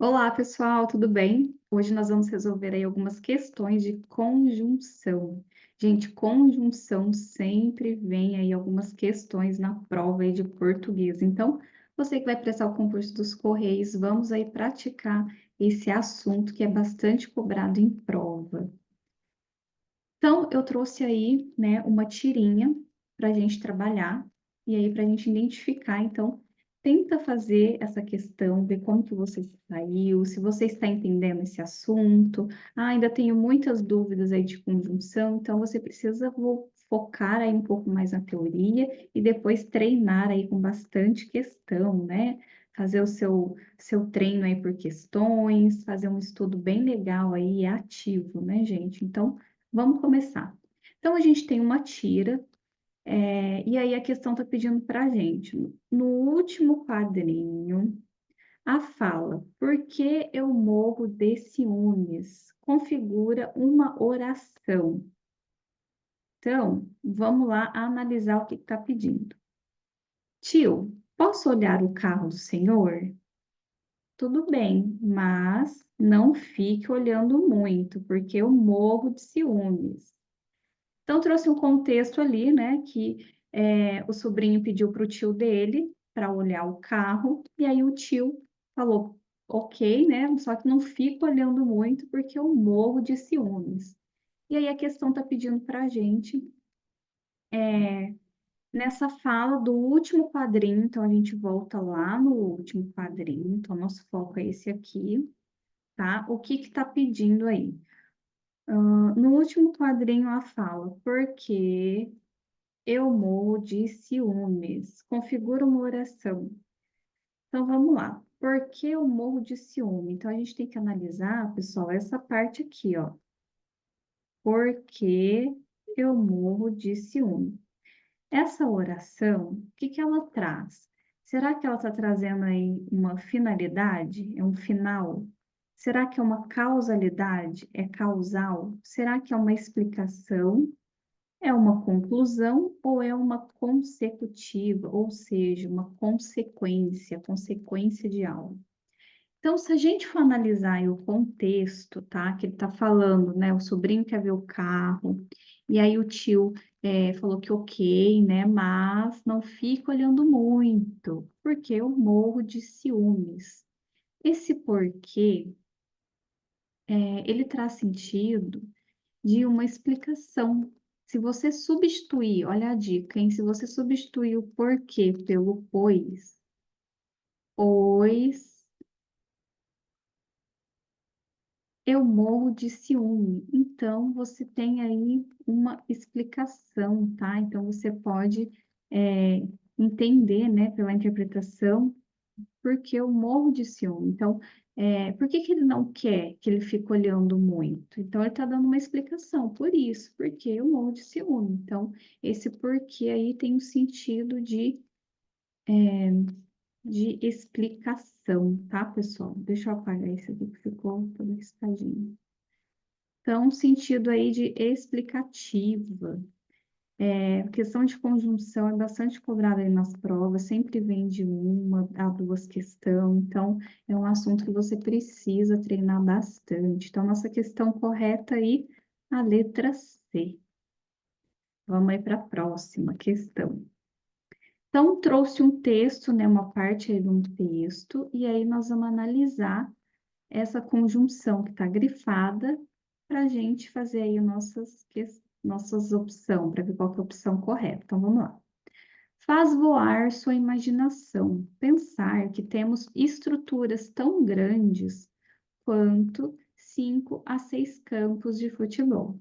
Olá, pessoal, tudo bem? Hoje nós vamos resolver aí algumas questões de conjunção. Gente, conjunção sempre vem aí algumas questões na prova aí de português. Então, você que vai prestar o concurso dos Correios, vamos aí praticar esse assunto que é bastante cobrado em prova. Então, eu trouxe aí, né, uma tirinha para a gente trabalhar, e aí para a gente identificar, então, tenta fazer essa questão, ver como que você saiu, se você está entendendo esse assunto. Ah, ainda tenho muitas dúvidas aí de conjunção, então você precisa focar aí um pouco mais na teoria e depois treinar aí com bastante questão, né? Fazer o seu treino aí por questões, fazer um estudo bem legal aí, ativo, né, gente? Então, vamos começar. Então, a gente tem uma tira, e aí a questão está pedindo para a gente, no último quadrinho, a fala, por que eu morro de ciúmes? Configura uma oração. Então, vamos lá analisar o que está pedindo. Tio, posso olhar o carro do senhor? Tudo bem, mas não fique olhando muito, porque eu morro de ciúmes. Então, trouxe um contexto ali, né, que o sobrinho pediu para o tio dele para olhar o carro, e aí o tio falou, ok, né, só que não fica olhando muito porque eu morro de ciúmes. E aí a questão está pedindo para a gente, nessa fala do último quadrinho, então a gente volta lá no último quadrinho, então nosso foco é esse aqui, tá? O que está pedindo aí? No último quadrinho, a fala, porque eu morro de ciúmes. Configura uma oração. Então, vamos lá. Por que eu morro de ciúme? Então, a gente tem que analisar, pessoal, essa parte aqui, ó. Por que eu morro de ciúme? Essa oração, o que que ela traz? Será que ela está trazendo aí uma finalidade? É um final? Será que é uma causalidade? É causal? Será que é uma explicação? É uma conclusão ou é uma consecutiva, ou seja, uma consequência, consequência de algo. Então, se a gente for analisar aí o contexto, tá? Que ele está falando, né? O sobrinho quer ver o carro, e aí o tio falou que ok, né? Mas não fica olhando muito, porque eu morro de ciúmes. Esse porquê, ele traz sentido de uma explicação. Se você substituir, olha a dica, hein? Se você substituir o porquê pelo pois eu morro de ciúme. Então, você tem aí uma explicação, tá? Então, você pode entender, né, pela interpretação, porque eu morro de ciúme. Então, por que que ele não quer que ele fique olhando muito? Então, ele está dando uma explicação, por isso, porque eu morro de ciúme. Então, esse porquê aí tem um sentido de explicação, tá, pessoal? Deixa eu apagar esse aqui que ficou todo riscadinho. Então, sentido aí de explicativa. Questão de conjunção é bastante cobrada aí nas provas, sempre vem de uma a duas questões, então é um assunto que você precisa treinar bastante. Então, nossa questão correta aí, a letra C. Vamos aí para a próxima questão. Então, trouxe um texto, né, uma parte aí de um texto, e aí nós vamos analisar essa conjunção que está grifada para a gente fazer aí nossas opções, para ver qual que é a opção correta. Então, vamos lá. Faz voar sua imaginação, pensar que temos estruturas tão grandes quanto 5 a 6 campos de futebol,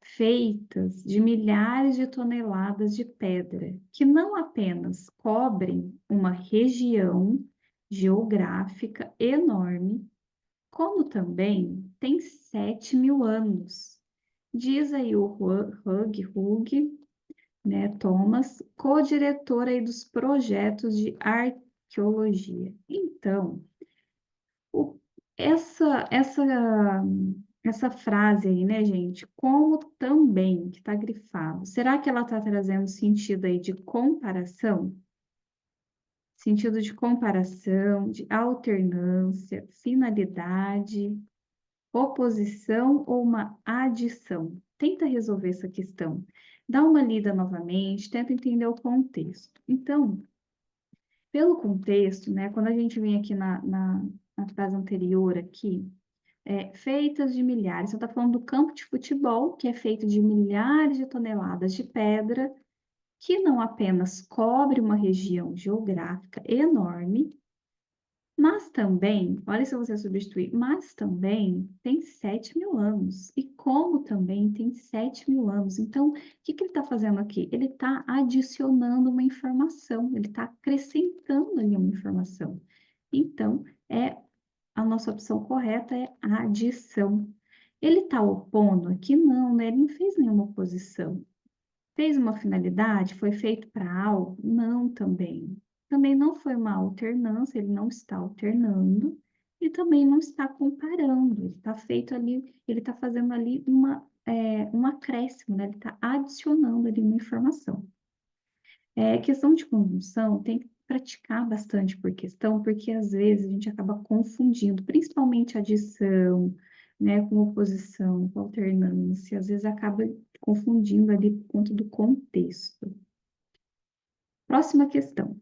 feitas de milhares de toneladas de pedra, que não apenas cobrem uma região geográfica enorme, como também tem 7.000 anos. Diz aí o Hug, né, Thomas, co-diretor aí dos projetos de arqueologia. Então, o- essa frase aí, né, gente, como também, que está grifado, será que ela está trazendo sentido aí de comparação? sentido de comparação, de alternância, finalidade, oposição ou uma adição? Tenta resolver essa questão. Dá uma lida novamente, tenta entender o contexto. Então, pelo contexto, né, quando a gente vem aqui na frase anterior aqui, feitas de milhares, você está falando do campo de futebol, que é feito de milhares de toneladas de pedra, que não apenas cobre uma região geográfica enorme, mas também, olha se você substituir, mas também tem 7.000 anos. E como também tem 7.000 anos. Então, o que que ele está fazendo aqui? Ele está adicionando uma informação, ele está acrescentando ali uma informação. Então, a nossa opção correta é a adição. Ele está opondo aqui? Não, né? Ele não fez nenhuma oposição. Fez uma finalidade? Foi feito para algo? Não, também. Também não foi uma alternância, ele não está alternando e também não está comparando. Ele está feito ali, ele está fazendo ali um acréscimo, né? Ele está adicionando ali uma informação. Questão de conjunção tem que praticar bastante por questão, porque às vezes a gente acaba confundindo, principalmente adição, né, com oposição, com alternância, às vezes acaba confundindo ali por conta do contexto. Próxima questão.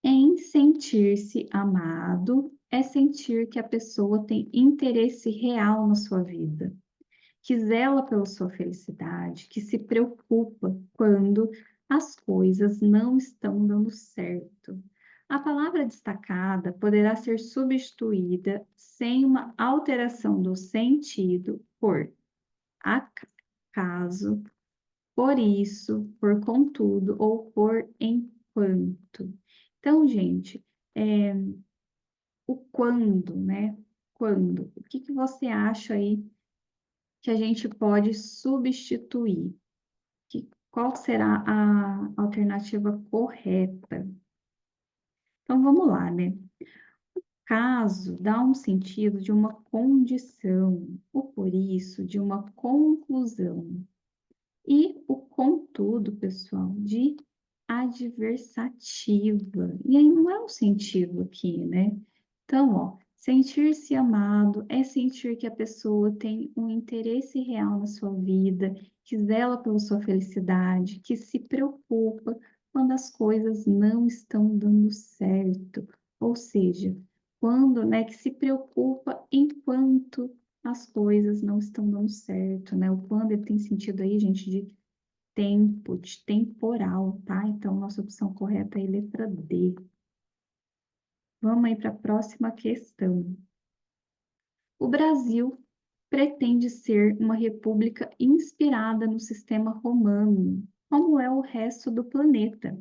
Em sentir-se amado, é sentir que a pessoa tem interesse real na sua vida, que zela pela sua felicidade, que se preocupa quando as coisas não estão dando certo. A palavra destacada poderá ser substituída sem uma alteração do sentido por acaso, por isso, por contudo ou por enquanto. Então, gente, o quando, né? Quando? O que que você acha aí que a gente pode substituir? Qual será a alternativa correta? Então, vamos lá, né? Caso dá um sentido de uma condição, o por isso, de uma conclusão. E o contudo, pessoal, de adversativa. E aí não é um sentido aqui, né? Então, ó, sentir-se amado é sentir que a pessoa tem um interesse real na sua vida, que zela pela sua felicidade, que se preocupa quando as coisas não estão dando certo. Ou seja, quando, né, que se preocupa enquanto as coisas não estão dando certo, né? O quando ele tem sentido aí, gente, de tempo, de temporal, tá? Então, nossa opção correta é a letra D. Vamos aí para a próxima questão. O Brasil pretende ser uma república inspirada no sistema romano, como é o resto do planeta,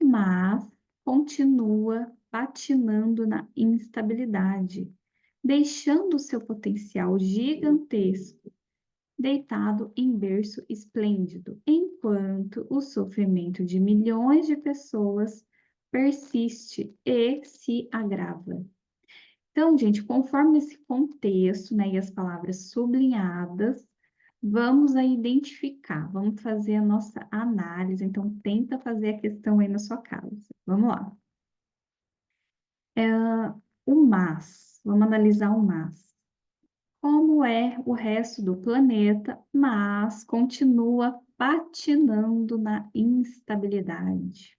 mas continua patinando na instabilidade, deixando seu potencial gigantesco deitado em berço esplêndido, enquanto o sofrimento de milhões de pessoas persiste e se agrava. Então, gente, conforme esse contexto, né, e as palavras sublinhadas, vamos aí identificar, vamos fazer a nossa análise. Então, tenta fazer a questão aí na sua casa. Vamos lá. O mas, vamos analisar o mas. Como é o resto do planeta, mas continua patinando na instabilidade.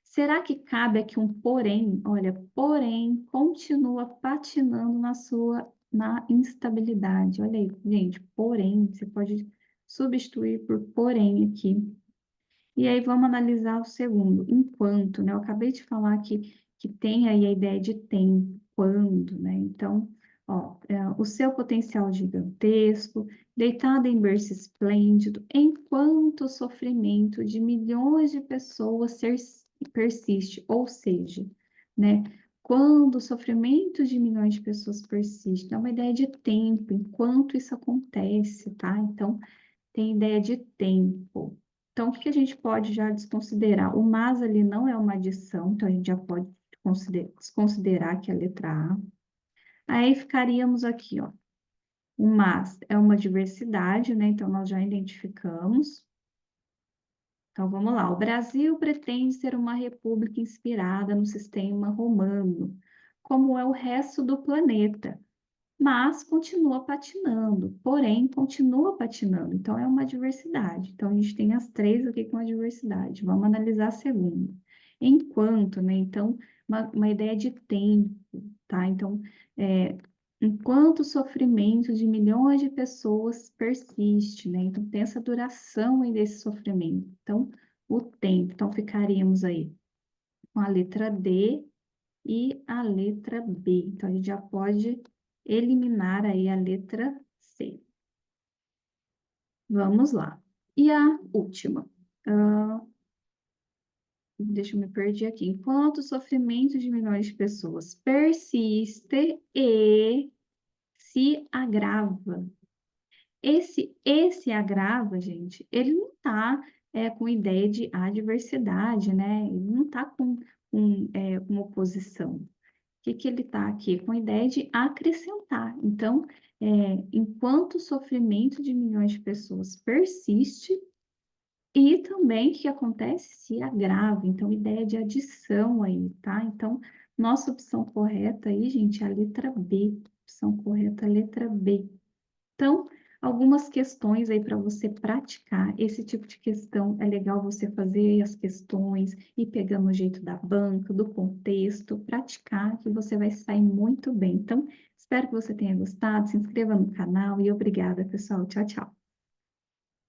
Será que cabe aqui um porém? Olha, porém continua patinando na instabilidade. Olha aí, gente, porém, você pode substituir por porém aqui. E aí vamos analisar o segundo, enquanto, né? Eu acabei de falar que tem aí a ideia de tempo, quando, né? Então, ó, o seu potencial gigantesco, deitado em berço esplêndido, enquanto o sofrimento de milhões de pessoas persiste, ou seja, né? Quando o sofrimento de milhões de pessoas persiste, é uma ideia de tempo, enquanto isso acontece, tá? Então, tem ideia de tempo. Então, o que a gente pode já desconsiderar? O mas ali não é uma adição, então a gente já pode desconsiderar que é a letra A. Aí ficaríamos aqui, ó. O mas é uma diversidade, né? Então, nós já identificamos. Então, vamos lá. O Brasil pretende ser uma república inspirada no sistema romano, como é o resto do planeta, mas continua patinando, porém continua patinando. Então, é uma diversidade. Então, a gente tem as três aqui com a diversidade. Vamos analisar a segunda. Enquanto, né? Então, uma ideia de tempo, tá? Então, enquanto o sofrimento de milhões de pessoas persiste, né? Então, tem essa duração aí desse sofrimento. Então, o tempo. Então, ficaríamos aí com a letra D e a letra B. Então, a gente já pode eliminar aí a letra C. Vamos lá. E a última. Deixa eu me perder aqui. Enquanto o sofrimento de milhões de pessoas persiste e se agrava. Esse agrava, gente, ele não está com ideia de adversidade, né? Ele não está com oposição. O que que ele está aqui? Com a ideia de acrescentar. Então, enquanto o sofrimento de milhões de pessoas persiste, e também o que acontece? Se agrava. Então, ideia de adição aí, tá? Então, nossa opção correta aí, gente, é a letra B. Opção correta, letra B. Então, algumas questões aí para você praticar. Esse tipo de questão é legal você fazer as questões e pegando o jeito da banca, do contexto, praticar, que você vai sair muito bem. Então, espero que você tenha gostado. Se inscreva no canal e obrigada, pessoal. Tchau, tchau.